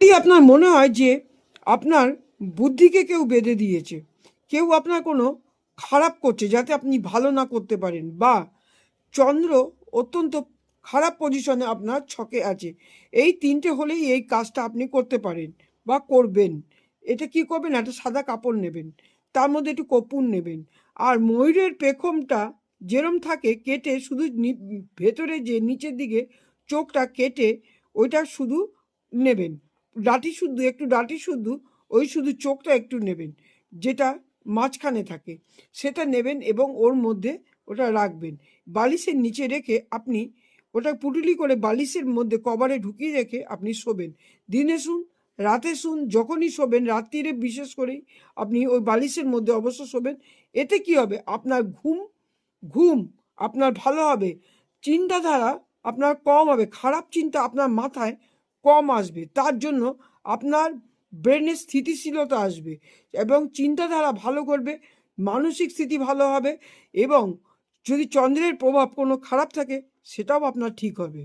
যদি আপনার মনে হয় যে আপনার বুদ্ধিকে কেউ বেঁধে দিয়েছে, কেউ আপনার কোনো খারাপ করছে যাতে আপনি ভালো না করতে পারেন, বা চন্দ্র অত্যন্ত খারাপ পজিশনে আপনার ছকে আছে, এই তিনটে হলেই এই কাজটা আপনি করতে পারেন বা করবেন। এটা কি করবেন? একটা সাদা কাপড় নেবেন, তার মধ্যে একটু কর্পূর নেবেন, আর ময়ূরের পেখমটা যেরম থাকে কেটে শুধু ভেতরে যে নিচের দিকে চোখটা কেটে ওইটা শুধু নেবেন, ডাঁটি শুদ্ধ, একটু ডাঁটি শুদ্ধ, ওই শুধু চোখটা একটু নেবেন, যেটা মাঝখানে থাকে সেটা নেবেন এবং ওর মধ্যে ওটা রাখবেন। বালিশের নিচে রেখে আপনি ওটা পুটুলি করে বালিশের মধ্যে কভারে ঢুকিয়ে রেখে আপনি শোবেন। দিনে শুন, রাতে শুন, যখনই শোবেন, রাত্রিরে বিশেষ করেই আপনি ওই বালিশের মধ্যে অবশ্য শোবেন। এতে কি হবে? আপনার ঘুম আপনার ভালো হবে, চিন্তাধারা আপনার কম হবে, খারাপ চিন্তা আপনার মাথায় কম আসবে, তার জন্য আপনার ব্রেনের স্থিতিশীলতা আসবে এবং চিন্তাধারা ভালো করবে, মানসিক স্থিতি ভালো হবে, এবং যদি চন্দ্রের প্রভাব কোনো খারাপ থাকে সেটাও আপনার ঠিক হবে।